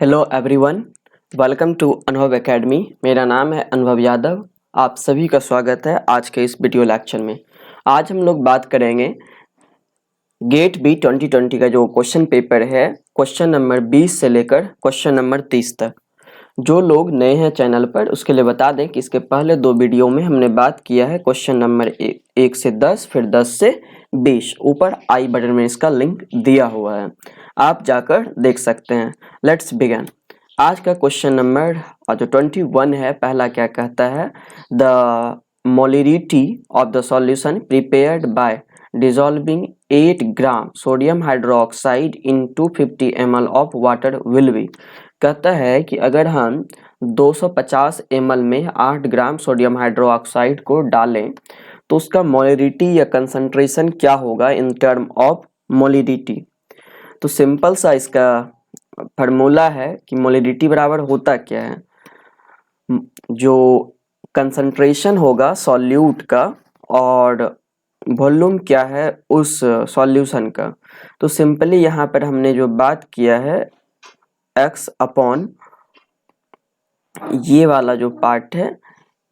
Hello everyone, welcome to अनुभव academy. मेरा नाम है अनुभव यादव। आप सभी का स्वागत है आज के इस वीडियो लेक्चर में। आज हम लोग बात करेंगे गेट बी 2020 का जो क्वेश्चन पेपर है, क्वेश्चन नंबर 20 से लेकर क्वेश्चन नंबर 30 तक। जो लोग नए हैं चैनल पर उसके लिए बता दें कि इसके पहले दो वीडियो में हमने बात किया है क्वेश्चन नंबर 1 से 10, फिर 10 से 20। ऊपर आई बटन में इसका लिंक दिया हुआ है, आप जाकर देख सकते हैं। Let's begin. आज का क्वेश्चन नंबर जो 21 है, पहला क्या कहता है, the molarity of the solution prepared by dissolving 8 gram sodium hydroxide in 250 ml of water will be. कहता है कि अगर हम 250 ml में 8 ग्राम सोडियम हाइड्रोक्साइड को डालें तो उसका मोलिरिटी या कंसंट्रेशन क्या होगा इन टर्म ऑफ मोलिरिटी। तो सिंपल सा इसका फार्मूला है कि मोलिरिटी बराबर होता क्या है, जो कंसंट्रेशन होगा सॉल्यूट का और वॉल्यूम क्या है उस सॉल्यूशन का। तो सिंपली यहाँ पर हमने जो बात किया है x अपॉन ये वाला जो पार्ट है,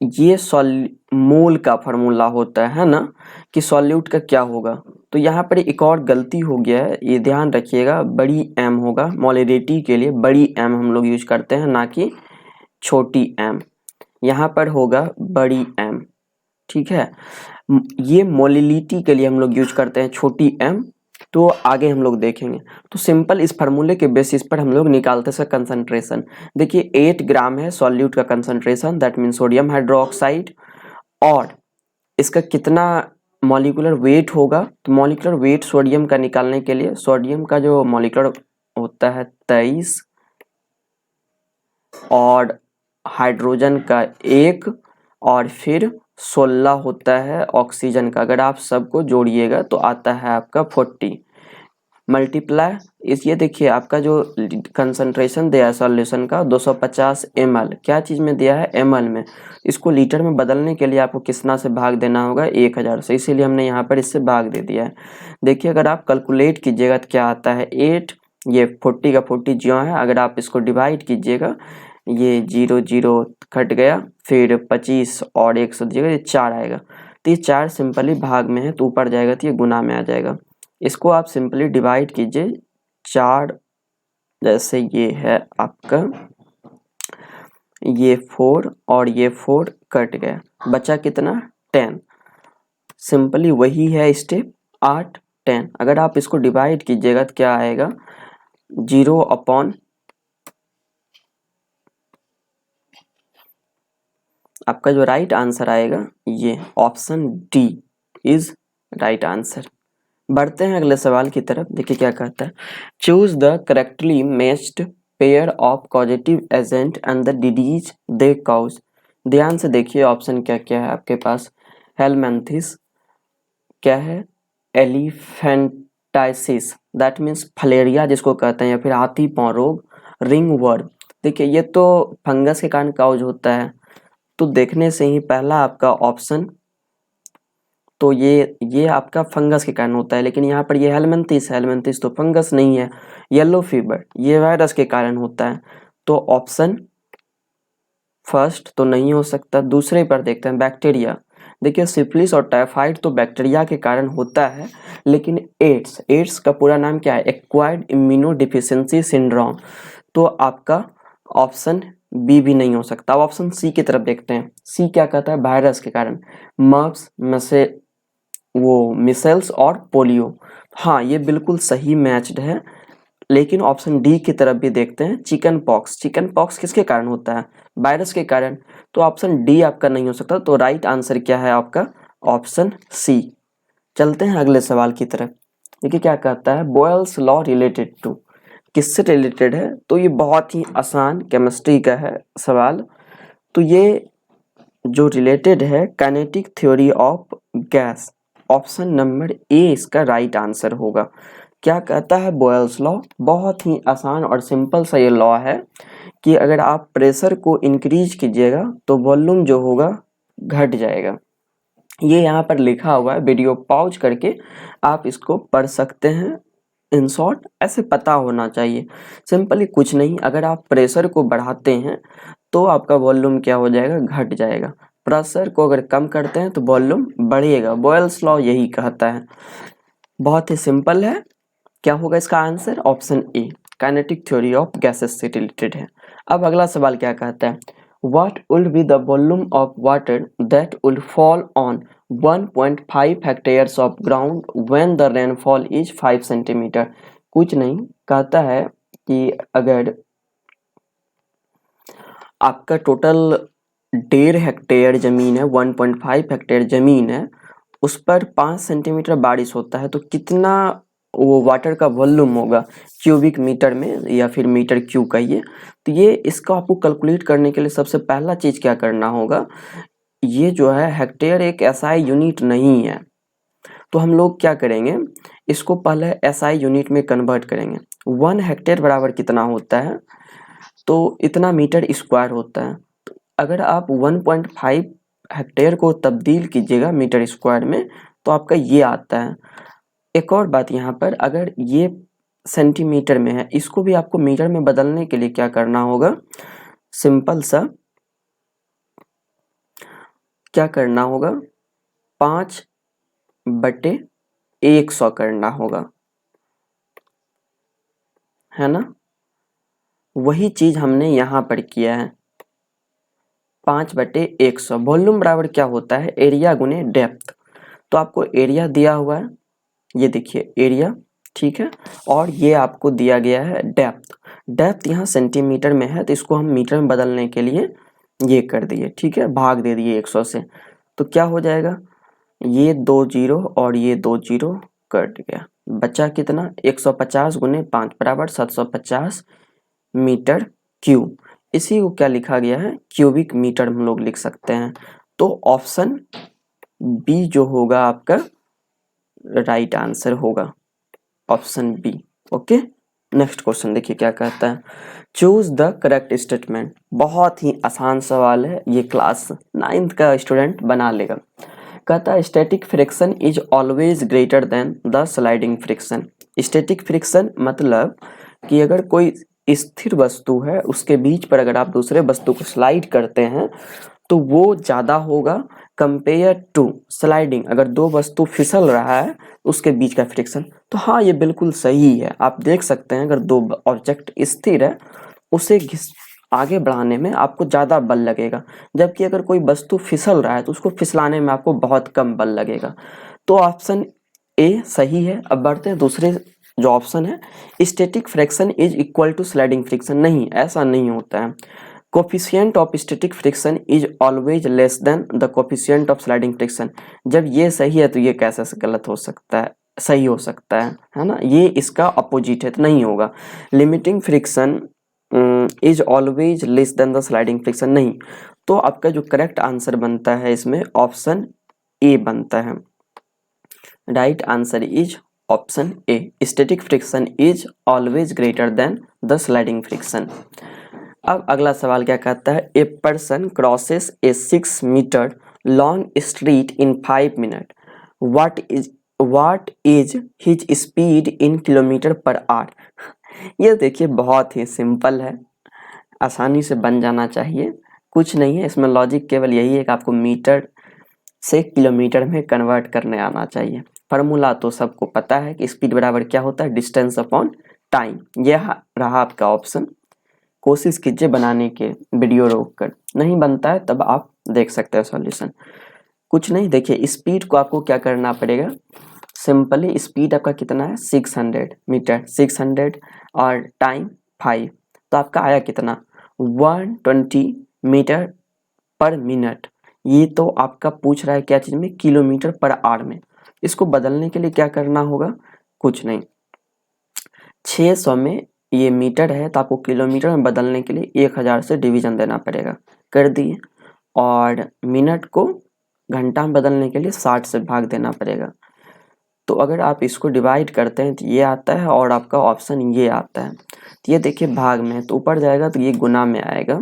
ये मोल का फार्मूला होता है ना, कि सॉल्यूट का क्या होगा। तो यहाँ पर एक और गलती हो गया है, ये ध्यान रखिएगा, बड़ी एम होगा। मोलिरिटी के लिए बड़ी एम हम लोग यूज करते हैं, ना कि छोटी एम। यहाँ पर होगा बड़ी एम, ठीक है। ये मोलिलिटी के लिए हम लोग यूज करते हैं छोटी एम, तो आगे हम लोग देखेंगे। तो सिंपल इस फार्मूले के बेसिस पर हम लोग निकालते हैं कंसंट्रेशन। देखिए 8 ग्राम है सॉल्यूट का concentration, that mean sodium hydroxide, और इसका कितना मॉलिक्यूलर वेट होगा। तो मॉलिक्यूलर वेट सोडियम का निकालने के लिए सोडियम का जो मॉलिक्यूलर होता है 23 और हाइड्रोजन का 1 और फिर 16 होता है ऑक्सीजन का। अगर आप सबको जोड़िएगा तो आता है आपका 40 मल्टीप्लाई इस, ये देखिए आपका जो कंसंट्रेशन दिया है सॉल्यूशन का 250 ml, क्या चीज़ में दिया है, ml में। इसको लीटर में बदलने के लिए आपको कितना से भाग देना होगा, 1000 से, इसीलिए हमने यहाँ पर इससे भाग दे दिया है। देखिए अगर आप कैलकुलेट कीजिएगा तो क्या आता है 8, ये 40 का 40 ज्यों है, अगर आप इसको डिवाइड कीजिएगा, ये 0 0 कट गया, फिर 25 और 100 दीजिएगा, ये 4 आएगा। तो ये 4 सिंपली भाग में है तो ऊपर जाएगा तो ये गुना में आ जाएगा। इसको आप सिंपली डिवाइड कीजिए, 4 जैसे ये है आपका, ये 4 और ये 4 कट गया, बचा कितना 10। सिंपली वही है स्टेप 8 10। अगर आप इसको डिवाइड कीजिएगा तो क्या आएगा, 0 अपॉन आपका जो राइट आंसर आएगा ये option D is right answer. बढ़ते हैं अगले सवाल की तरफ। देखिए क्या कहता है, choose the correctly matched pair of causative agent and the disease they cause. ध्यान से देखिए ऑप्शन क्या क्या है आपके पास। हेलमिंथिस, क्या है, एलिफेंटाइसिस दैट मीन्स फलेरिया जिसको कहते हैं, या फिर हाथी पांव रोग, रिंग वर्म। देखिए ये तो फंगस के कारण काउज होता है, तो देखने से ही पहला आपका ऑप्शन, तो ये आपका फंगस के कारण होता है। लेकिन यहाँ पर ये हेलमिंथिस तो फंगस नहीं है। येलो फीवर ये वायरस के कारण होता है, तो ऑप्शन फर्स्ट तो नहीं हो सकता। दूसरे पर देखते हैं, बैक्टीरिया। देखिए सिफिलिस और टाइफाइड तो बैक्टीरिया के कारण होता है, लेकिन एड्स का पूरा नाम क्या है, एक्वायर्ड इम्यूनोडिफिशियंसी सिंड्रोम, तो आपका ऑप्शन बी भी नहीं हो सकता। अब ऑप्शन सी की तरफ देखते हैं। सी क्या कहता है, वायरस के कारण, मर्स में वो मिसेल्स और पोलियो। हाँ ये बिल्कुल सही मैच्ड है। लेकिन ऑप्शन डी की तरफ भी देखते हैं, चिकन पॉक्स किसके कारण होता है, वायरस के कारण, तो ऑप्शन डी आपका नहीं हो सकता। तो राइट आंसर क्या है आपका, ऑप्शन सी। चलते हैं अगले सवाल की तरफ। देखिए क्या कहता है, बॉयल्स लॉ रिलेटेड टू, किससे रिलेटेड है। तो ये बहुत ही आसान केमिस्ट्री का है सवाल। तो ये जो रिलेटेड है kinetic theory of gas, option number A इसका राइट आंसर होगा। क्या कहता है बॉयल्स लॉ, बहुत ही आसान और सिंपल सा ये लॉ है कि अगर आप प्रेशर को इंक्रीज कीजिएगा तो वॉल्यूम जो होगा घट जाएगा। ये यहाँ पर लिखा हुआ है, वीडियो पॉज करके आप इसको पढ़ सकते हैं। इन शॉर्ट ऐसे पता होना चाहिए। सिंपली कुछ नहीं, अगर आप प्रेशर को बढ़ाते हैं तो आपका वॉल्यूम क्या हो जाएगा, घट जाएगा। प्रेशर को अगर कम करते हैं तो वॉल्यूम बढ़ेगा। बॉयल्स लॉ यही कहता है। बहुत ही सिंपल है। क्या होगा इसका answer, option A, kinetic theory of gases से रिलेटेड है। अब अगला सवाल क्या कहता है, what would be the volume of water that would fall on 1.5 hectares of ground when the rainfall is 5 centimetre. कुछ नहीं, कहता है कि अगर आपका टोटल 1.5 हेक्टेयर जमीन है, 1.5 हेक्टेयर जमीन है, उस पर 5 सेंटीमीटर बारिश होता है तो कितना वो वाटर का वॉल्यूम होगा क्यूबिक मीटर में या फिर मीटर क्यूब कहिए। तो ये इसका आपको कैलकुलेट करने के लिए सबसे पहला चीज़ क्या करना होगा, ये जो है हेक्टेयर एक एसआई यूनिट नहीं है, तो हम लोग क्या करेंगे, इसको पहले एसआई यूनिट में कन्वर्ट करेंगे। 1 हेक्टेयर बराबर कितना होता है, तो इतना मीटर स्क्वायर होता है। अगर आप 1.5 हेक्टेयर को तब्दील कीजिएगा मीटर स्क्वायर में तो आपका ये आता है। एक और बात यहाँ पर, अगर ये सेंटीमीटर में है, इसको भी आपको मीटर में बदलने के लिए क्या करना होगा, सिंपल सा क्या करना होगा, 5/100 करना होगा, है ना। वही चीज हमने यहाँ पर किया है, 5/100। वॉल्यूम बराबर क्या होता है, एरिया गुने डेप्थ। तो आपको एरिया दिया हुआ है, ये देखिए एरिया, ठीक है, और ये आपको दिया गया है डेप्थ। डेप्थ यहाँ सेंटीमीटर में है तो इसको हम मीटर में बदलने के लिए ये कर दिए, ठीक है, भाग दे दिए 100 से। तो क्या हो जाएगा, ये 2 जीरो और ये 2 जीरो कट गया, बचा कितना, 150 गुने 5 बराबर 750 मीटर क्यूब। इसी को क्या लिखा गया है, क्यूबिक मीटर हम लोग लिख सकते हैं। तो ऑप्शन बी जो होगा आपका राइट आंसर होगा, option B. Okay, next question देखिए क्या कहता है, चूज द करेक्ट स्टेटमेंट। बहुत ही आसान सवाल है, ये क्लास 9th का स्टूडेंट बना लेगा। कहता है static friction is always greater than the sliding friction. Static friction मतलब कि अगर कोई स्थिर वस्तु है उसके बीच पर अगर आप दूसरे वस्तु को स्लाइड करते हैं तो वो ज़्यादा होगा कंपेयर टू स्लाइडिंग। अगर दो वस्तु फिसल रहा है उसके बीच का फ्रिक्शन, तो हाँ ये बिल्कुल सही है। आप देख सकते हैं अगर दो ऑब्जेक्ट स्थिर है उसे आगे बढ़ाने में आपको ज़्यादा बल लगेगा, जबकि अगर कोई वस्तु फिसल रहा है तो उसको फिसलाने में आपको बहुत कम बल लगेगा। तो ऑप्शन ए सही है। अब बढ़ते हैं दूसरे जो ऑप्शन है, static friction is equal to sliding friction. नहीं, ऐसा नहीं होता है। Coefficient of static friction is always less than the coefficient of sliding friction. जब ये सही है तो ये कैसे गलत हो सकता है, सही हो सकता है ना। ये इसका अपोजिट है तो नहीं होगा। Limiting friction is always less than the sliding friction, नहीं। तो आपका जो करेक्ट आंसर बनता है इसमें ऑप्शन ए बनता है। Right answer is option A, static friction is always greater than the sliding friction. अब अगला सवाल क्या कहता है, a person crosses a 6 metre long street in 5 minute, what is his speed in kilometre per hour. ये देखिए बहुत ही simple है, आसानी से बन जाना चाहिए, कुछ नहीं है इसमें लॉजिक, केवल यही है कि आपको मीटर से किलोमीटर में कन्वर्ट करने आना चाहिए। फार्मूला तो सबको पता है कि स्पीड बराबर क्या होता है, डिस्टेंस अपॉन टाइम। यह रहा आपका ऑप्शन। कोशिश कीजिए बनाने के, वीडियो रोक कर, नहीं बनता है तब आप देख सकते हैं सॉल्यूशन। कुछ नहीं, देखिए स्पीड को आपको क्या करना पड़ेगा, सिंपली स्पीड आपका कितना है 600 मीटर, 600 और टाइम 5, तो आपका आया कितना 120 मीटर पर मिनट। ये तो आपका पूछ रहा है क्या चीज़ में, किलोमीटर पर आवर में। इसको बदलने के लिए क्या करना होगा, कुछ नहीं, 600 में ये मीटर है तो आपको किलोमीटर में बदलने के लिए 1000 से डिवीजन देना पड़ेगा, कर दिए। और मिनट को घंटा में बदलने के लिए 60 से भाग देना पड़ेगा। तो अगर आप इसको डिवाइड करते हैं तो ये आता है और आपका ऑप्शन ये आता है। तो ये देखिए भाग में तो ऊपर जाएगा तो ये गुना में आएगा,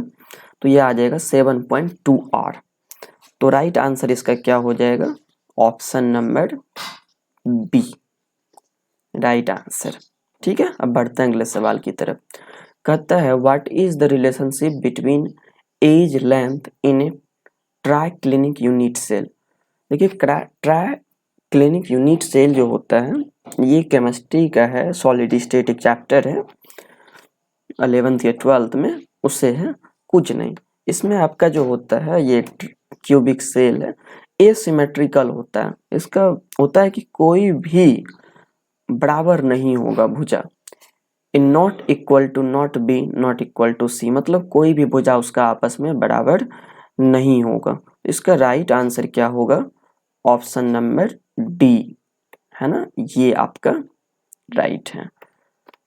तो ये आ जाएगा 7.2 आवर। तो राइट आंसर इसका क्या हो जाएगा, option number B, right answer. ठीक है, अब बढ़ते हैं अगले सवाल की तरफ। कहता है what is the relationship between edge length in a triclinic unit cell. देखिए ट्राइक्लिनिक यूनिट सेल जो होता है ये केमिस्ट्री का है, सॉलिड स्टेट एक चैप्टर है 11th या 12th में, उससे है कुछ नहीं। इसमें आपका जो होता है ये क्यूबिक सेल है, एसिमेट्रिकल होता है। इसका होता है कि कोई भी बराबर नहीं होगा भुजा, in not equal to not b not equal to c, मतलब कोई भी भुजा उसका आपस में बराबर नहीं होगा। इसका राइट आंसर क्या होगा, ऑप्शन नंबर डी, है ना, ये आपका राइट है।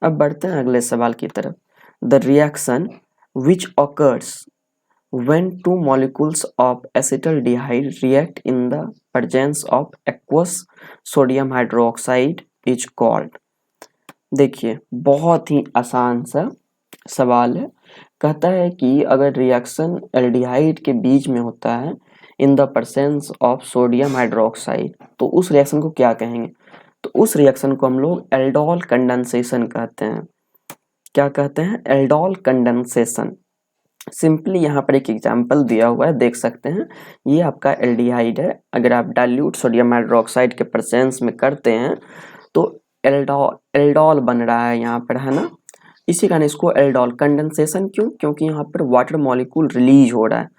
अब बढ़ते हैं अगले सवाल की तरफ। The reaction which occurs when two molecules of acetaldehyde react in the presence of aqueous sodium hydroxide is called। देखिए बहुत ही आसान सा सवाल है। कहता है कि अगर रिएक्शन एल्डिहाइड के बीच में होता है in the presence of sodium hydroxide, तो उस रिएक्शन को क्या कहेंगे। तो उस रिएक्शन को हम लोग एल्डोल कंडेंसेशन कहते हैं। क्या कहते हैं, एल्डोल कंडेंसेशन। सिंपली यहाँ पर एक एग्जाम्पल दिया हुआ है, देख सकते हैं। ये आपका एल्डिहाइड है, अगर आप डाइल्यूट सोडियम हाइड्रोक्साइड के प्रेजेंस में करते हैं तो एल्डोल बन रहा है यहाँ पर, है ना। इसी कारण इसको एल्डोल कंडेंसेशन, क्यों, क्योंकि यहाँ पर वाटर मॉलिक्यूल रिलीज हो रहा है,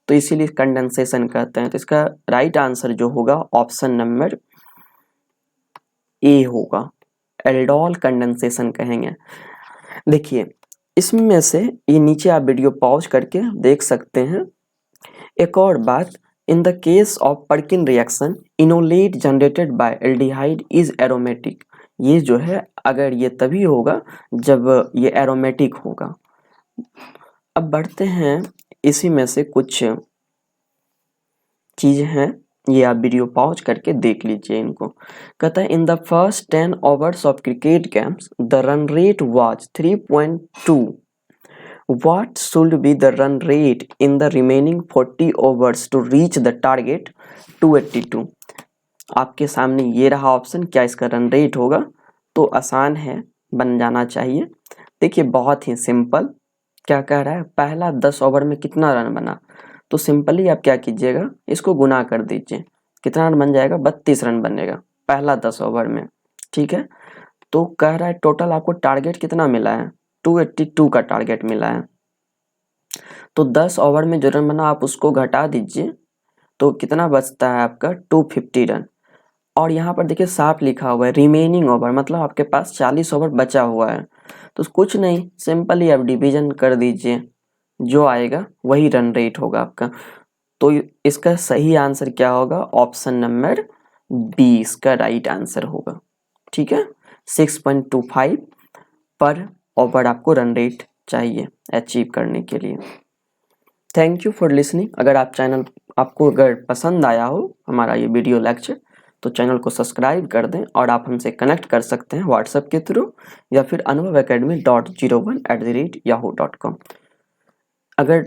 तो इसीलिए कंडेंसेशन कहते हैं। तो इसका राइट आंसर जो होगा ऑप्शन नंबर ए होगा, एल्डोल कंडेंसेशन कहेंगे। देखिए इसमें से ये नीचे आप वीडियो पॉज करके देख सकते हैं। एक और बात, in the case of Perkin reaction enolate generated by aldehyde is aromatic. ये जो है अगर ये तभी होगा जब ये एरोमेटिक होगा। अब बढ़ते हैं, इसी में से कुछ चीज़ें हैं, ये आप वीडियो पॉज करके देख लीजिए इनको। कहता है in the first 10 overs of cricket games the run rate was 3.2। What should be the run rate in the remaining 40 overs to reach the target 282? आपके सामने ये रहा ऑप्शन, क्या इसका रन रेट होगा। तो आसान है, बन जाना चाहिए। देखिए बहुत ही सिंपल, क्या कह रहा है, पहला 10 ओवर में कितना रन बना, तो सिंपली आप क्या कीजिएगा, इसको गुना कर दीजिए, कितना रन बन जाएगा, 32 रन बनेगा पहला 10 ओवर में। ठीक है, तो कह रहा है टोटल आपको टारगेट कितना मिला है, 282 का टारगेट मिला है। तो 10 ओवर में जो रन बना आप उसको घटा दीजिए, तो कितना बचता है आपका 250 रन। और यहाँ पर देखिए साफ लिखा हुआ है रिमेनिंग ओवर, मतलब आपके पास 40 ओवर बचा हुआ है। तो कुछ नहीं, सिंपली आप डिवीजन कर दीजिए, जो आएगा वही रन रेट होगा आपका। तो इसका सही आंसर क्या होगा, ऑप्शन नंबर बी इसका राइट आंसर होगा। ठीक है, 6.25 पर ओवर आपको रन रेट चाहिए अचीव करने के लिए। Thank you for listening. अगर आपको अगर पसंद आया हो हमारा ये वीडियो लेक्चर, तो चैनल को सब्सक्राइब कर दें, और आप हमसे कनेक्ट कर सकते हैं व्हाट्सएप के थ्रू या फिर anubhavacademy.01@yahoo.com। अगर